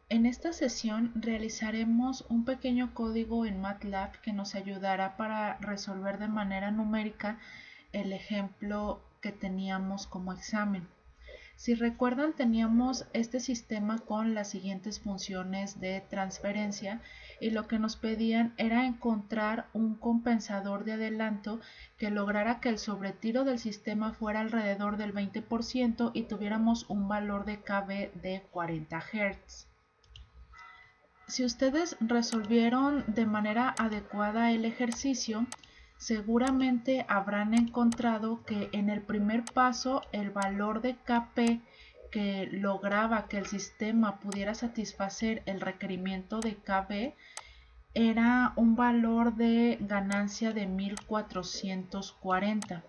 En esta sesión realizaremos un pequeño código en MATLAB que nos ayudará para resolver de manera numérica el ejemplo que teníamos como examen. Si recuerdan, teníamos este sistema con las siguientes funciones de transferencia y lo que nos pedían era encontrar un compensador de adelanto que lograra que el sobretiro del sistema fuera alrededor del 20% y tuviéramos un valor de KB de 40 Hz. Si ustedes resolvieron de manera adecuada el ejercicio, seguramente habrán encontrado que en el primer paso el valor de Kp que lograba que el sistema pudiera satisfacer el requerimiento de Kb era un valor de ganancia de 1440.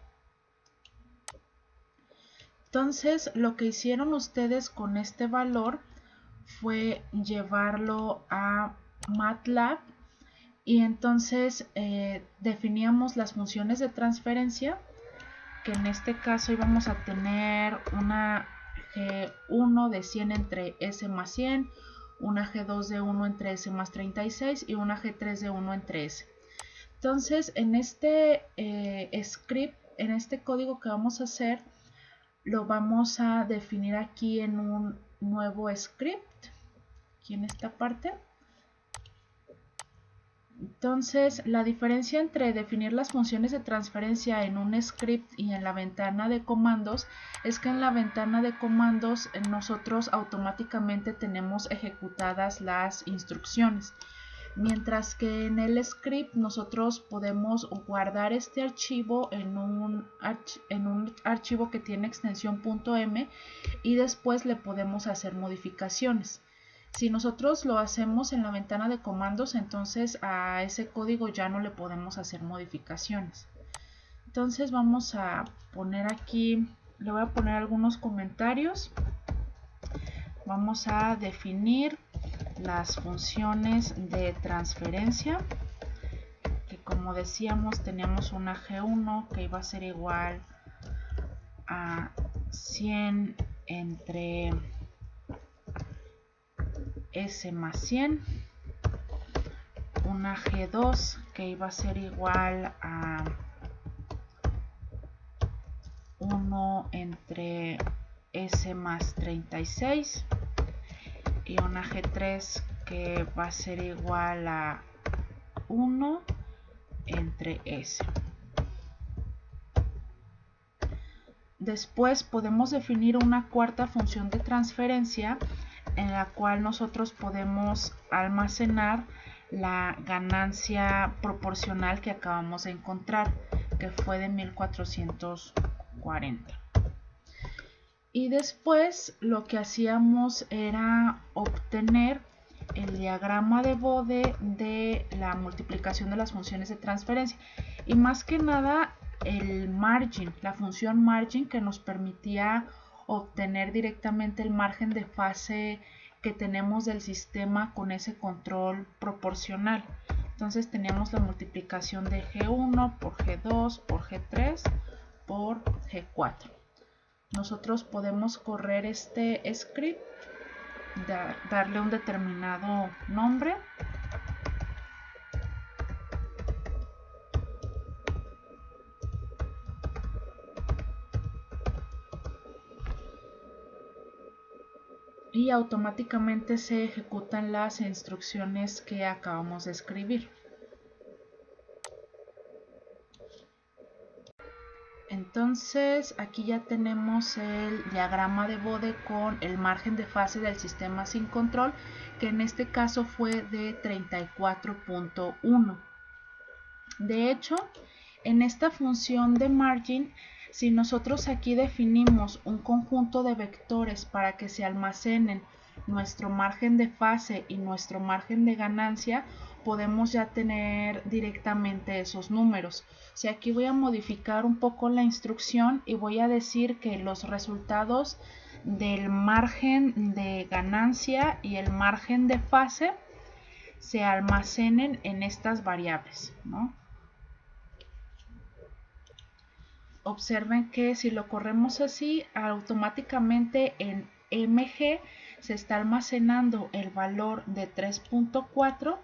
Entonces, lo que hicieron ustedes con este valor fue llevarlo a MATLAB y entonces definíamos las funciones de transferencia, que en este caso íbamos a tener una G1 de 100 entre S más 100, una G2 de 1 entre S más 36 y una G3 de 1 entre S. Entonces, en este script, en este código que vamos a hacer, lo vamos a definir aquí en un nuevo script, aquí en esta parte. Entonces, la diferencia entre definir las funciones de transferencia en un script y en la ventana de comandos es que en la ventana de comandos nosotros automáticamente tenemos ejecutadas las instrucciones, mientras que en el script nosotros podemos guardar este archivo en un archivo que tiene extensión .m y después le podemos hacer modificaciones. Si nosotros lo hacemos en la ventana de comandos, entonces a ese código ya no le podemos hacer modificaciones. Entonces vamos a poner aquí, le voy a poner algunos comentarios. Vamos a definir las funciones de transferencia, que como decíamos teníamos una G1 que iba a ser igual a 100 entre S más 100, una G2 que iba a ser igual a 1 entre S más 36 y una G3 que va a ser igual a 1 entre S. Después podemos definir una cuarta función de transferencia en la cual nosotros podemos almacenar la ganancia proporcional que acabamos de encontrar, que fue de 1440. Y después lo que hacíamos era obtener el diagrama de Bode de la multiplicación de las funciones de transferencia y más que nada el margin, la función margin, que nos permitía obtener directamente el margen de fase que tenemos del sistema con ese control proporcional. Entonces teníamos la multiplicación de G1 por G2 por G3 por G4. Nosotros podemos correr este script, darle un determinado nombre y automáticamente se ejecutan las instrucciones que acabamos de escribir. Entonces aquí ya tenemos el diagrama de Bode con el margen de fase del sistema sin control, que en este caso fue de 34.1. De hecho, en esta función de margin, si nosotros aquí definimos un conjunto de vectores para que se almacenen nuestro margen de fase y nuestro margen de ganancia, podemos ya tener directamente esos números. O sea, aquí voy a modificar un poco la instrucción y voy a decir que los resultados del margen de ganancia y el margen de fase se almacenen en estas variables, ¿no? Observen que si lo corremos así, automáticamente en MG se está almacenando el valor de 3.4,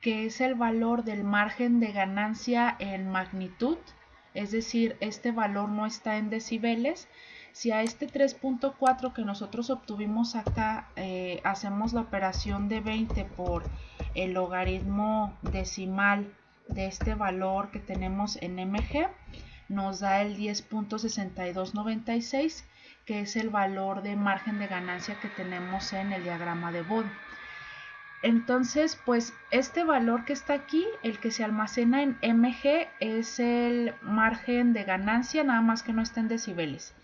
que es el valor del margen de ganancia en magnitud, es decir, este valor no está en decibeles. Si a este 3.4 que nosotros obtuvimos acá hacemos la operación de 20 por el logaritmo decimal de este valor que tenemos en mg, nos da el 10.6296, que es el valor de margen de ganancia que tenemos en el diagrama de Bode. Entonces, pues este valor que está aquí, el que se almacena en mg, es el margen de ganancia, nada más que no está en decibeles.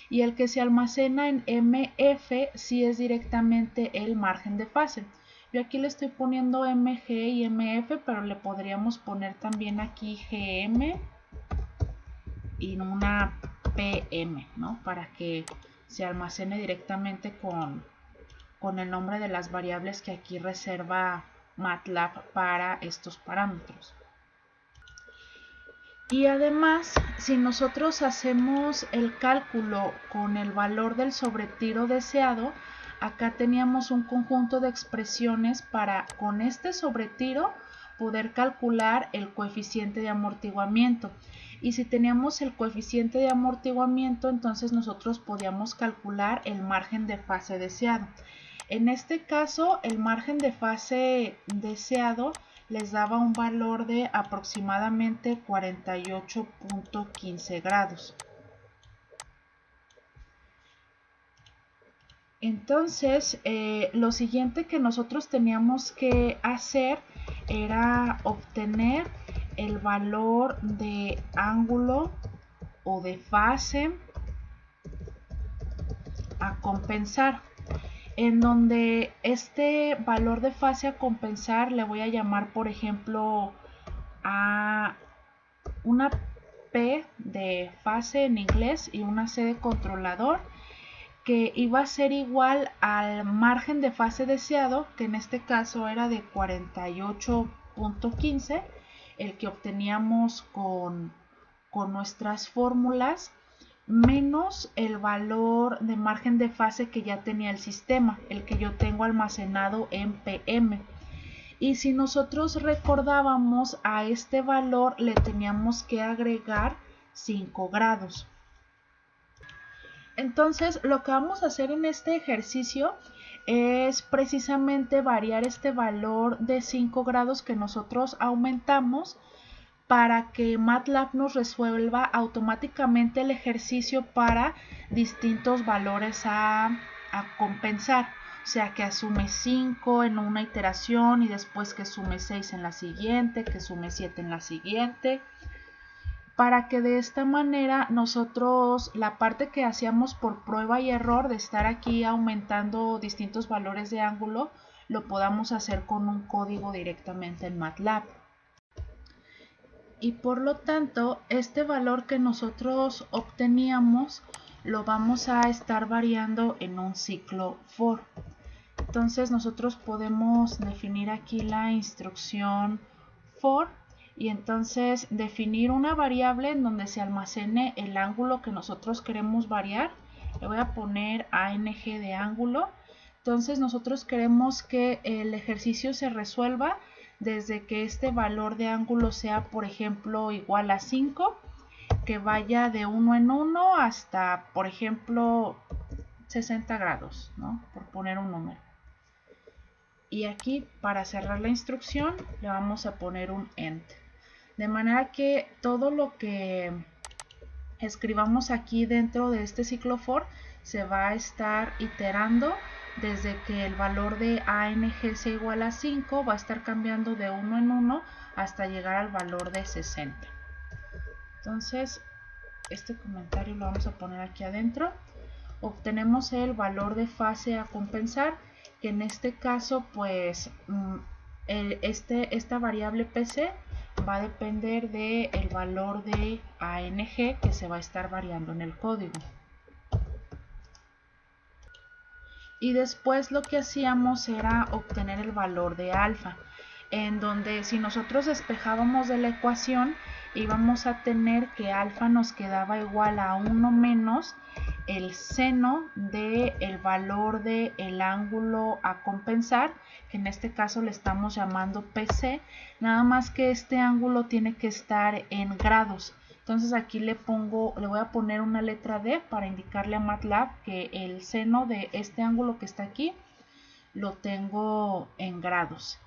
Y el que se almacena en mf sí es directamente el margen de fase. Yo aquí le estoy poniendo mg y mf, pero le podríamos poner también aquí gm y una pm, ¿no? Para que se almacene directamente con el nombre de las variables que aquí reserva MATLAB para estos parámetros. Y además, si nosotros hacemos el cálculo con el valor del sobretiro deseado, acá teníamos un conjunto de expresiones para con este sobretiro poder calcular el coeficiente de amortiguamiento. Y si teníamos el coeficiente de amortiguamiento, entonces nosotros podíamos calcular el margen de fase deseado. En este caso, el margen de fase deseado les daba un valor de aproximadamente 48.15 grados. Entonces, lo siguiente que nosotros teníamos que hacer era obtener el valor de ángulo o de fase a compensar, en donde este valor de fase a compensar le voy a llamar, por ejemplo, a una P de fase en inglés y una C de controlador, que iba a ser igual al margen de fase deseado, que en este caso era de 48.15, el que obteníamos con nuestras fórmulas, menos el valor de margen de fase que ya tenía el sistema, el que yo tengo almacenado en PM. Y si nosotros recordábamos, a este valor le teníamos que agregar 5 grados. Entonces, lo que vamos a hacer en este ejercicio es precisamente variar este valor de 5 grados que nosotros aumentamos para que MATLAB nos resuelva automáticamente el ejercicio para distintos valores a compensar. O sea, que asume 5 en una iteración y después que sume 6 en la siguiente, que sume 7 en la siguiente, para que de esta manera nosotros la parte que hacíamos por prueba y error de estar aquí aumentando distintos valores de ángulo, lo podamos hacer con un código directamente en MATLAB. Y por lo tanto, este valor que nosotros obteníamos lo vamos a estar variando en un ciclo for. Entonces nosotros podemos definir aquí la instrucción for y entonces definir una variable en donde se almacene el ángulo que nosotros queremos variar. Le voy a poner ANG de ángulo. Entonces nosotros queremos que el ejercicio se resuelva desde que este valor de ángulo sea, por ejemplo, igual a 5, que vaya de 1 en 1 hasta, por ejemplo, 60 grados, ¿no? Por poner un número. Y aquí, para cerrar la instrucción, le vamos a poner un end. De manera que todo lo que escribamos aquí dentro de este ciclo for se va a estar iterando desde que el valor de ANG sea igual a 5, va a estar cambiando de 1 en 1 hasta llegar al valor de 60. Entonces, este comentario lo vamos a poner aquí adentro. Obtenemos el valor de fase a compensar, que en este caso, pues, esta variable PC va a depender del valor de ANG que se va a estar variando en el código. Y después lo que hacíamos era obtener el valor de alfa, en donde si nosotros despejábamos de la ecuación íbamos a tener que alfa nos quedaba igual a 1 menos el seno del valor del ángulo a compensar, que en este caso le estamos llamando PC, nada más que este ángulo tiene que estar en grados. Entonces aquí le voy a poner una letra D para indicarle a MATLAB que el seno de este ángulo que está aquí lo tengo en grados.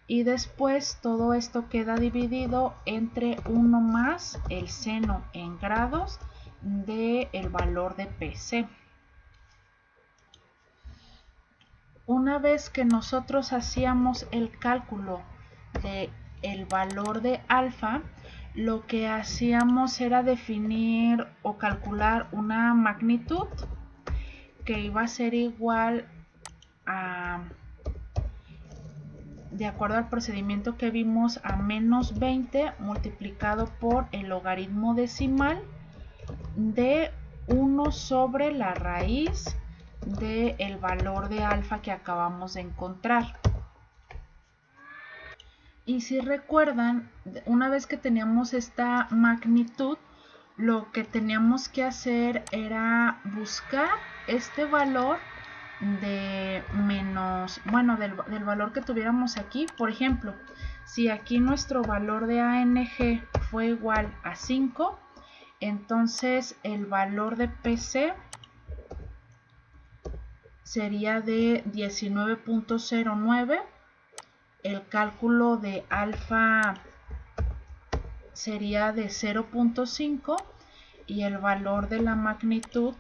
Y después todo esto queda dividido entre 1 más el seno en grados del valor de PC. Una vez que nosotros hacíamos el cálculo del valor de alfa, lo que hacíamos era definir o calcular una magnitud que iba a ser igual a, de acuerdo al procedimiento que vimos, a menos 20 multiplicado por el logaritmo decimal de 1 sobre la raíz del valor de alfa que acabamos de encontrar. Y si recuerdan, una vez que teníamos esta magnitud, lo que teníamos que hacer era buscar este valor de menos, bueno, del valor que tuviéramos aquí. Por ejemplo, si aquí nuestro valor de ANG fue igual a 5, entonces el valor de PC sería de 19.09, el cálculo de alfa sería de 0.5 y el valor de la magnitud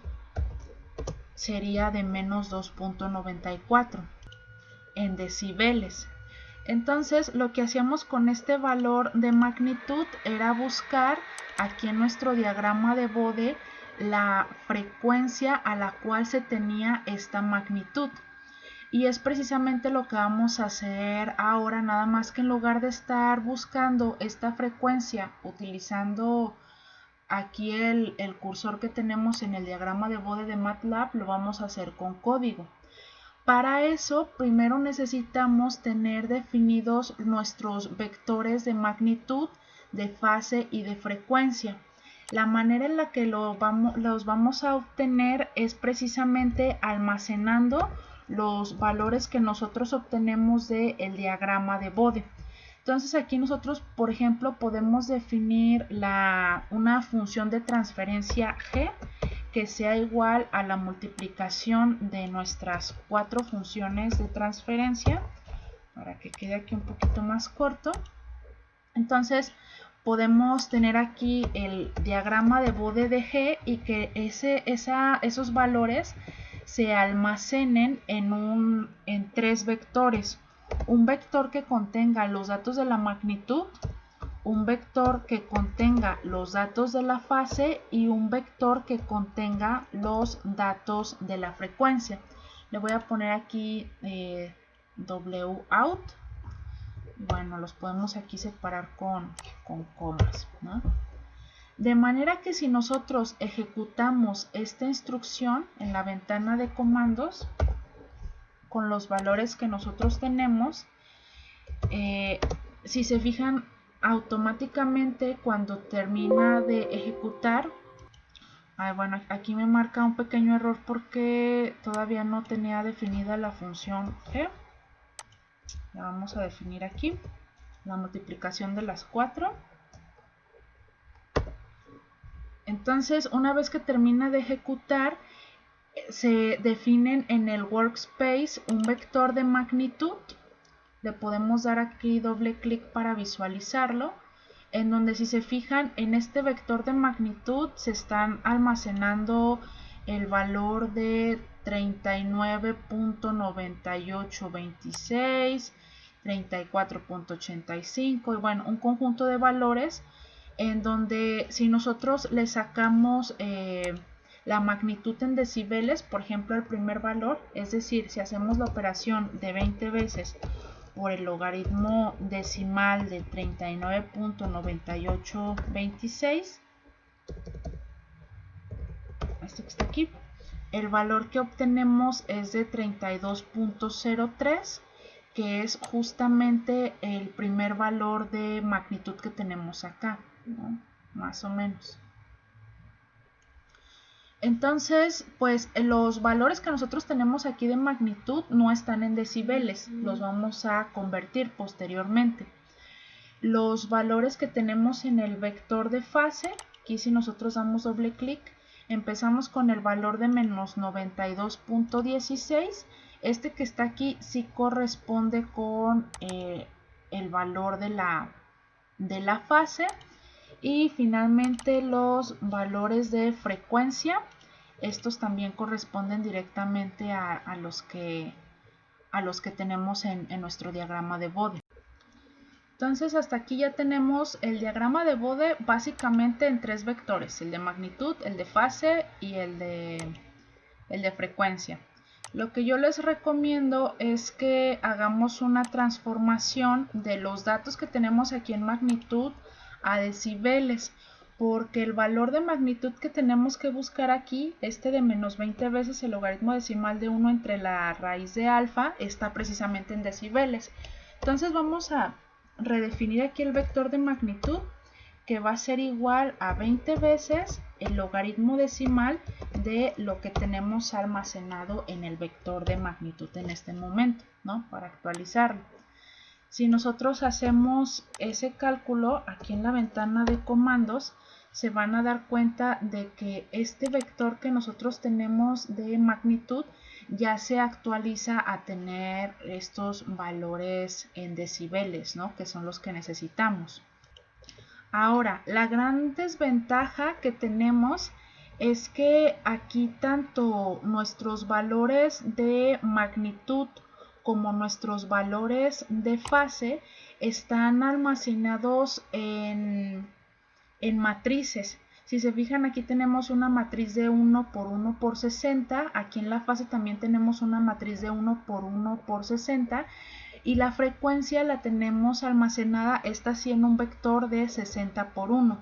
sería de menos 2.94 en decibeles. Entonces lo que hacíamos con este valor de magnitud era buscar aquí en nuestro diagrama de Bode la frecuencia a la cual se tenía esta magnitud. Y es precisamente lo que vamos a hacer ahora, nada más que en lugar de estar buscando esta frecuencia utilizando aquí el cursor que tenemos en el diagrama de Bode de MATLAB, lo vamos a hacer con código. Para eso, primero necesitamos tener definidos nuestros vectores de magnitud, de fase y de frecuencia. La manera en la que los vamos a obtener es precisamente almacenando los valores que nosotros obtenemos del diagrama de Bode. Entonces aquí nosotros, por ejemplo, podemos definir una función de transferencia g que sea igual a la multiplicación de nuestras 4 funciones de transferencia, para que quede aquí un poquito más corto. Entonces podemos tener aquí el diagrama de Bode de G y que esos valores se almacenen en 3 vectores. Un vector que contenga los datos de la magnitud, un vector que contenga los datos de la fase y un vector que contenga los datos de la frecuencia. Le voy a poner aquí WOUT. Bueno, los podemos aquí separar con comas, ¿no? De manera que si nosotros ejecutamos esta instrucción en la ventana de comandos con los valores que nosotros tenemos, si se fijan, automáticamente cuando termina de ejecutar, bueno, aquí me marca un pequeño error porque todavía no tenía definida la función g. La vamos a definir aquí, la multiplicación de las 4. Entonces, una vez que termina de ejecutar, se definen en el workspace un vector de magnitud. Le podemos dar aquí doble clic para visualizarlo, en donde si se fijan en este vector de magnitud se están almacenando el valor de 39.9826, 34.85 y bueno, un conjunto de valores en donde si nosotros le sacamos la magnitud en decibeles, por ejemplo el primer valor, es decir, si hacemos la operación de 20 veces por el logaritmo decimal de 39.9826, este que está aquí, el valor que obtenemos es de 32.03, que es justamente el primer valor de magnitud que tenemos acá, ¿no? Más o menos. Entonces, pues los valores que nosotros tenemos aquí de magnitud no están en decibeles, los vamos a convertir posteriormente. Los valores que tenemos en el vector de fase, aquí si nosotros damos doble clic, empezamos con el valor de menos 92.16. Este que está aquí sí corresponde con el valor de la fase. Y finalmente los valores de frecuencia, estos también corresponden directamente a los que tenemos en nuestro diagrama de Bode. Entonces hasta aquí ya tenemos el diagrama de Bode básicamente en tres vectores, el de magnitud, el de fase y el de frecuencia. Lo que yo les recomiendo es que hagamos una transformación de los datos que tenemos aquí en magnitud a decibeles, porque el valor de magnitud que tenemos que buscar aquí, este de menos 20 veces el logaritmo decimal de 1 entre la raíz de alfa, está precisamente en decibeles. Entonces vamos a redefinir aquí el vector de magnitud, que va a ser igual a 20 veces el logaritmo decimal de lo que tenemos almacenado en el vector de magnitud en este momento, ¿no? Para actualizarlo. Si nosotros hacemos ese cálculo aquí en la ventana de comandos, se van a dar cuenta de que este vector que nosotros tenemos de magnitud ya se actualiza a tener estos valores en decibeles, ¿no? Que son los que necesitamos. Ahora, la gran desventaja que tenemos es que aquí tanto nuestros valores de magnitud como nuestros valores de fase están almacenados en matrices. Si se fijan, aquí tenemos una matriz de 1 por 1 por 60. Aquí en la fase también tenemos una matriz de 1 por 1 por 60. Y la frecuencia la tenemos almacenada, esta siendo un vector de 60 por 1.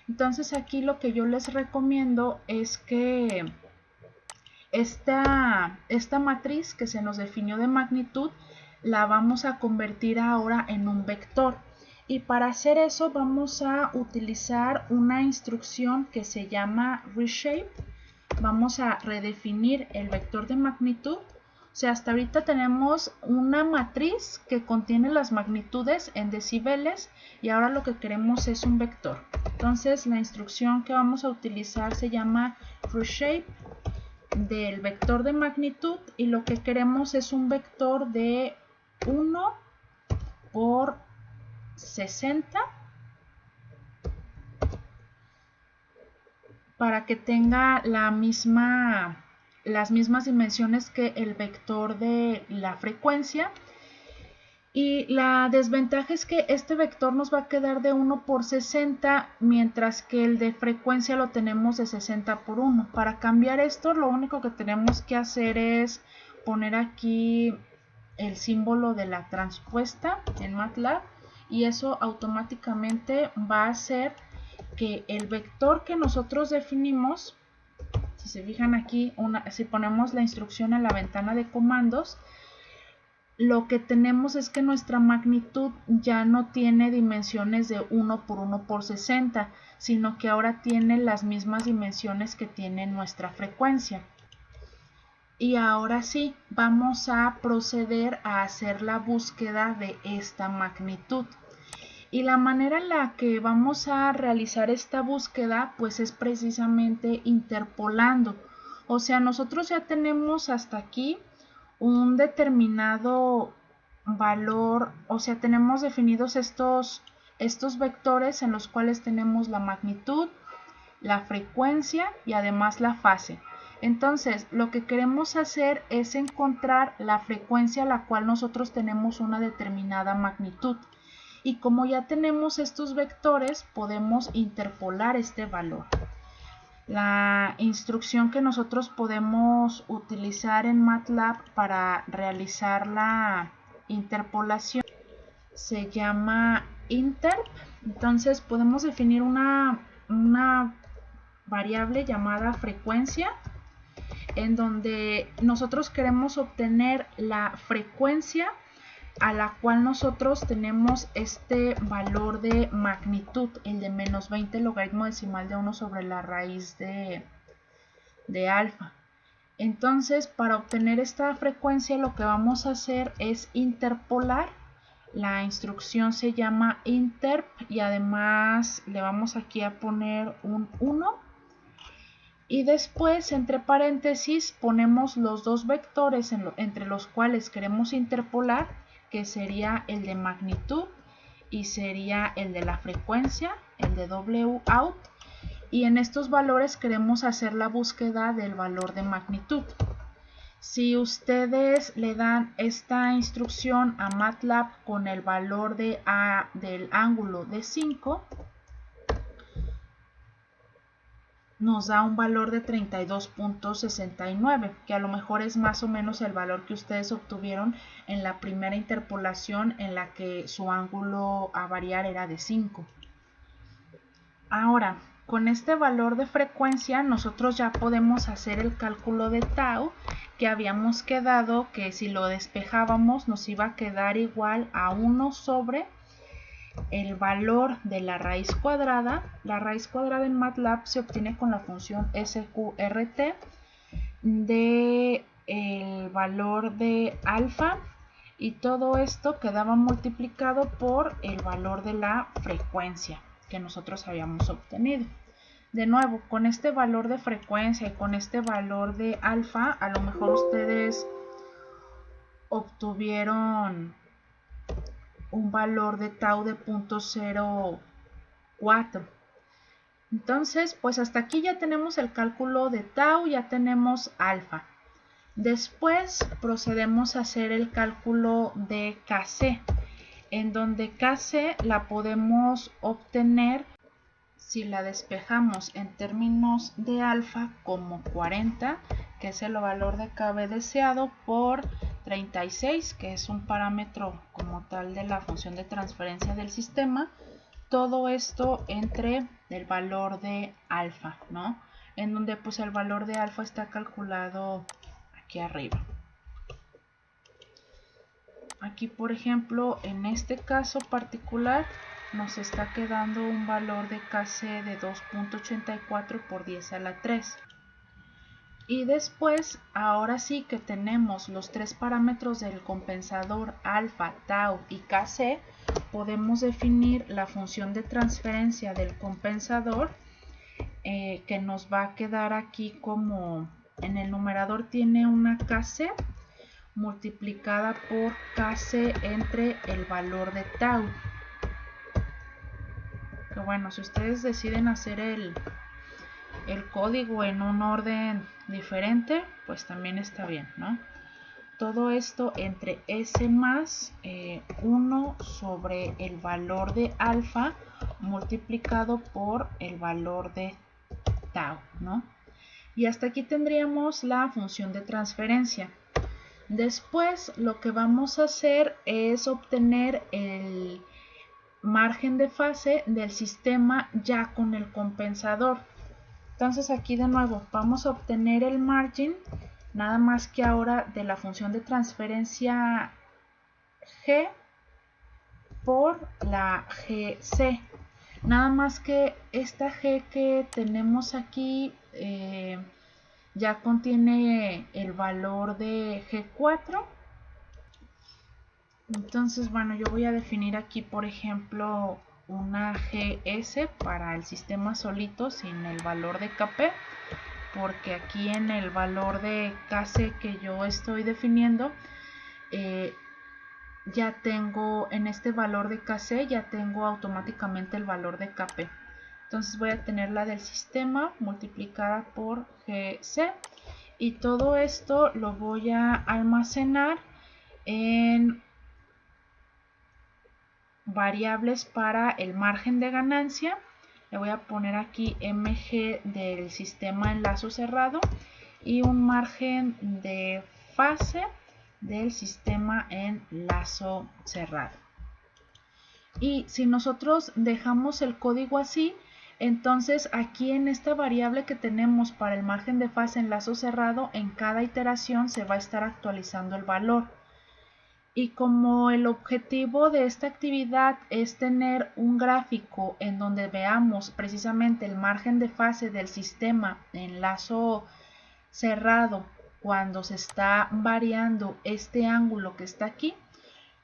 Entonces aquí lo que yo les recomiendo es que esta matriz que se nos definió de magnitud la vamos a convertir ahora en un vector. Y para hacer eso vamos a utilizar una instrucción que se llama reshape. Vamos a redefinir el vector de magnitud. O sea, hasta ahorita tenemos una matriz que contiene las magnitudes en decibeles y ahora lo que queremos es un vector. Entonces la instrucción que vamos a utilizar se llama reshape del vector de magnitud y lo que queremos es un vector de 1 por 60 para que tenga las mismas dimensiones que el vector de la frecuencia. Y la desventaja es que este vector nos va a quedar de 1 por 60, mientras que el de frecuencia lo tenemos de 60 por 1. Para cambiar esto, lo único que tenemos que hacer es poner aquí el símbolo de la transpuesta en MATLAB, y eso automáticamente va a hacer que el vector que nosotros definimos, si se fijan aquí, si ponemos la instrucción en la ventana de comandos, lo que tenemos es que nuestra magnitud ya no tiene dimensiones de 1 por 1 por 60, sino que ahora tiene las mismas dimensiones que tiene nuestra frecuencia. Y ahora sí, vamos a proceder a hacer la búsqueda de esta magnitud. Y la manera en la que vamos a realizar esta búsqueda, pues es precisamente interpolando. O sea, nosotros ya tenemos hasta aquí un determinado valor, o sea, tenemos definidos estos vectores en los cuales tenemos la magnitud, la frecuencia y además la fase. Entonces, lo que queremos hacer es encontrar la frecuencia a la cual nosotros tenemos una determinada magnitud. Y como ya tenemos estos vectores, podemos interpolar este valor. La instrucción que nosotros podemos utilizar en MATLAB para realizar la interpolación se llama interp. Entonces podemos definir una variable llamada frecuencia, en donde nosotros queremos obtener la frecuencia a la cual nosotros tenemos este valor de magnitud, el de menos 20 logaritmo decimal de 1 sobre la raíz de de alfa. Entonces, para obtener esta frecuencia lo que vamos a hacer es interpolar. La instrucción se llama interp y además le vamos aquí a poner un 1. Y después, entre paréntesis, ponemos los dos vectores entre los cuales queremos interpolar, que sería el de magnitud y sería el de la frecuencia, el de Wout. Y en estos valores queremos hacer la búsqueda del valor de magnitud. Si ustedes le dan esta instrucción a MATLAB con el valor de A del ángulo de 5, nos da un valor de 32.69, que a lo mejor es más o menos el valor que ustedes obtuvieron en la primera interpolación en la que su ángulo a variar era de 5. Ahora, con este valor de frecuencia nosotros ya podemos hacer el cálculo de tau, que habíamos quedado que si lo despejábamos nos iba a quedar igual a 1 sobre el valor de la raíz cuadrada. La raíz cuadrada en MATLAB se obtiene con la función sqrt de el valor de alfa, y todo esto quedaba multiplicado por el valor de la frecuencia que nosotros habíamos obtenido. De nuevo, con este valor de frecuencia y con este valor de alfa, a lo mejor ustedes obtuvieron un valor de tau de 0.04. Entonces, pues hasta aquí ya tenemos el cálculo de tau, ya tenemos alfa. Después procedemos a hacer el cálculo de Kc, en donde Kc la podemos obtener si la despejamos en términos de alfa como 40, que es el valor de Kb deseado, por 36, que es un parámetro como tal de la función de transferencia del sistema. Todo esto entre el valor de alfa, ¿no? En donde pues el valor de alfa está calculado aquí arriba. Aquí, por ejemplo, en este caso particular nos está quedando un valor de Kc de 2.84 por 10 a la 3. Y después, ahora sí que tenemos los tres parámetros del compensador alfa, tau y Kc, podemos definir la función de transferencia del compensador, que nos va a quedar aquí como en el numerador tiene una Kc multiplicada por Kc entre el valor de tau. Que bueno, si ustedes deciden hacer el código en un orden diferente, pues también está bien, ¿no? Todo esto entre S más 1 sobre el valor de alfa multiplicado por el valor de tau, ¿no? Y hasta aquí tendríamos la función de transferencia. Después lo que vamos a hacer es obtener el margen de fase del sistema ya con el compensador. Entonces aquí de nuevo vamos a obtener el margin, nada más que ahora de la función de transferencia g por la gc. Nada más que esta g que tenemos aquí ya contiene el valor de G4. Entonces, bueno, yo voy a definir aquí, por ejemplo, una GS para el sistema solito sin el valor de KP, porque aquí en el valor de Kc que yo estoy definiendo, ya tengo, en este valor de Kc ya tengo automáticamente el valor de Kp. Entonces voy a tener la del sistema multiplicada por GC, y todo esto lo voy a almacenar en variables para el margen de ganancia. Le voy a poner aquí mg del sistema en lazo cerrado y un margen de fase del sistema en lazo cerrado. Y si nosotros dejamos el código así, entonces aquí en esta variable que tenemos para el margen de fase en lazo cerrado, en cada iteración se va a estar actualizando el valor. Y como el objetivo de esta actividad es tener un gráfico en donde veamos precisamente el margen de fase del sistema en lazo cerrado cuando se está variando este ángulo que está aquí,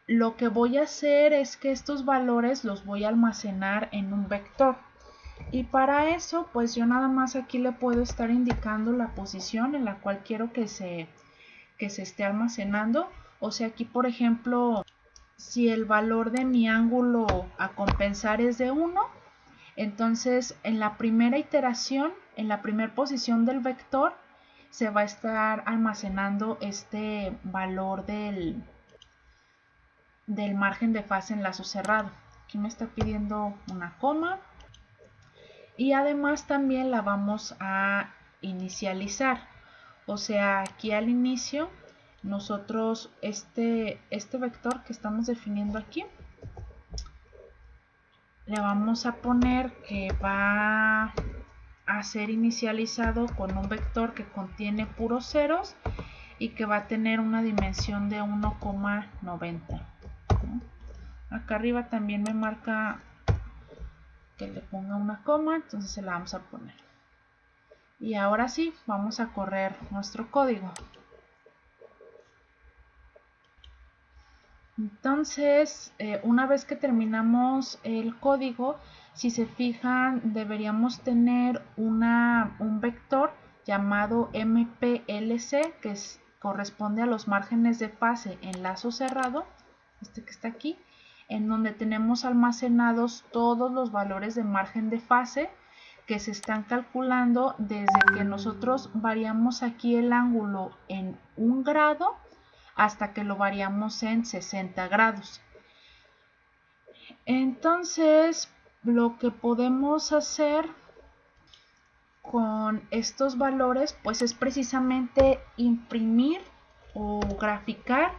lo que voy a hacer es que estos valores los voy a almacenar en un vector. Y para eso, pues yo nada más aquí le puedo estar indicando la posición en la cual quiero que se esté almacenando. O sea, aquí por ejemplo, si el valor de mi ángulo a compensar es de 1, entonces en la primera iteración, en la primera posición del vector, se va a estar almacenando este valor del margen de fase en lazo cerrado. Aquí me está pidiendo una coma. Y además también la vamos a inicializar. O sea, aquí al inicio, nosotros este vector que estamos definiendo aquí, le vamos a poner que va a ser inicializado con un vector que contiene puros ceros y que va a tener una dimensión de 1,90. Acá arriba también me marca que le ponga una coma, entonces se la vamos a poner. Y ahora sí, vamos a correr nuestro código. Entonces, una vez que terminamos el código, si se fijan, deberíamos tener un vector llamado MPLC, que corresponde a los márgenes de fase en lazo cerrado, este que está aquí, en donde tenemos almacenados todos los valores de margen de fase que se están calculando desde que nosotros variamos aquí el ángulo en 1 grado hasta que lo variamos en 60 grados. Entonces, lo que podemos hacer con estos valores, pues es precisamente imprimir o graficar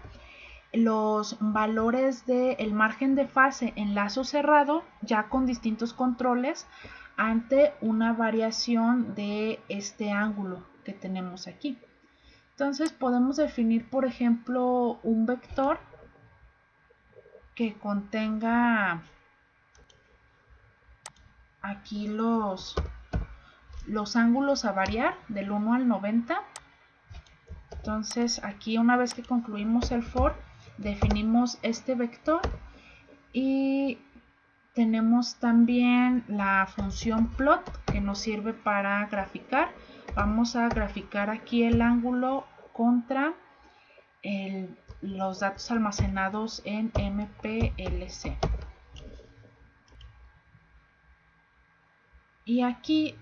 los valores del margen de fase en lazo cerrado, ya con distintos controles, ante una variación de este ángulo que tenemos aquí. Entonces podemos definir, por ejemplo, un vector que contenga aquí los ángulos a variar del 1 al 90. Entonces aquí, una vez que concluimos el for, definimos este vector y tenemos también la función plot que nos sirve para graficar. Vamos a graficar aquí el ángulo contra los datos almacenados en MPLC. Y aquí,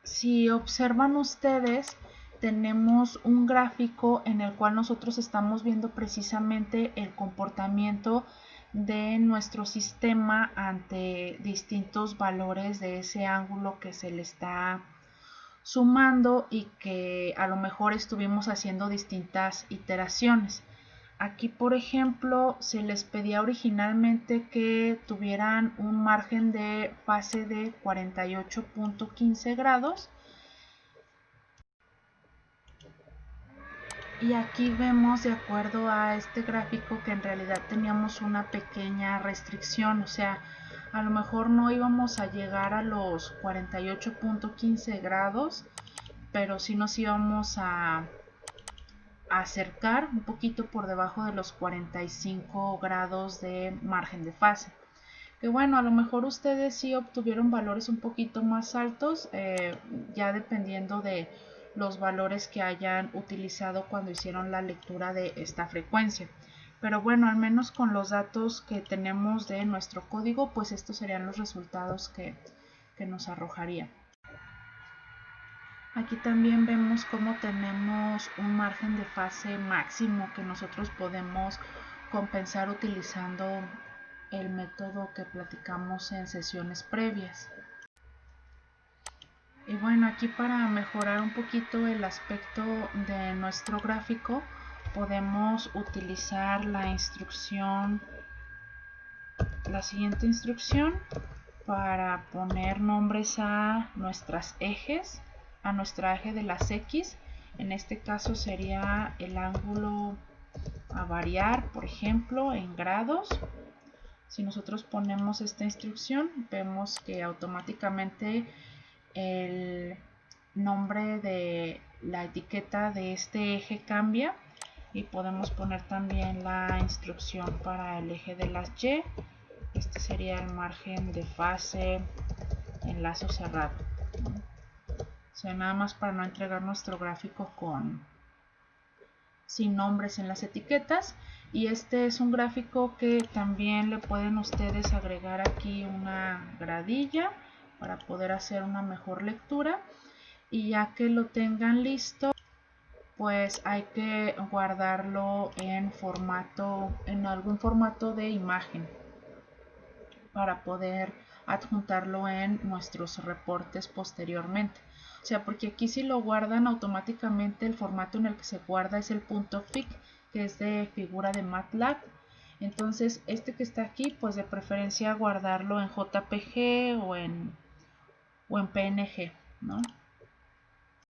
si observan ustedes, tenemos un gráfico en el cual nosotros estamos viendo precisamente el comportamiento de nuestro sistema ante distintos valores de ese ángulo que se le está sumando y que a lo mejor estuvimos haciendo distintas iteraciones. Aquí, por ejemplo, se les pedía originalmente que tuvieran un margen de fase de 48.15 grados. Y aquí vemos, de acuerdo a este gráfico, que en realidad teníamos una pequeña restricción, o sea, a lo mejor no íbamos a llegar a los 48.15 grados, pero sí nos íbamos a acercar un poquito por debajo de los 45 grados de margen de fase. Que bueno, a lo mejor ustedes sí obtuvieron valores un poquito más altos, ya dependiendo de los valores que hayan utilizado cuando hicieron la lectura de esta frecuencia. Pero bueno, al menos con los datos que tenemos de nuestro código, pues estos serían los resultados que nos arrojaría. Aquí también vemos cómo tenemos un margen de fase máximo que nosotros podemos compensar utilizando el método que platicamos en sesiones previas. Y bueno, aquí para mejorar un poquito el aspecto de nuestro gráfico, podemos utilizar la siguiente instrucción para poner nombres a nuestras ejes, a nuestra eje de las X. En este caso sería el ángulo a variar, por ejemplo, en grados. Si nosotros ponemos esta instrucción, vemos que automáticamente el nombre de la etiqueta de este eje cambia y podemos poner también la instrucción para el eje de las Y. Este sería el margen de fase en lazo cerrado, ¿no? O sea, nada más para no entregar nuestro gráfico sin nombres en las etiquetas. Y este es un gráfico que también le pueden ustedes agregar aquí una gradilla para poder hacer una mejor lectura. Y ya que lo tengan listo, pues hay que guardarlo en algún formato de imagen para poder adjuntarlo en nuestros reportes posteriormente. O sea, porque aquí si lo guardan automáticamente, el formato en el que se guarda es el .fic, que es de figura de MATLAB. Entonces este que está aquí, pues de preferencia guardarlo en JPG o en PNG, ¿no?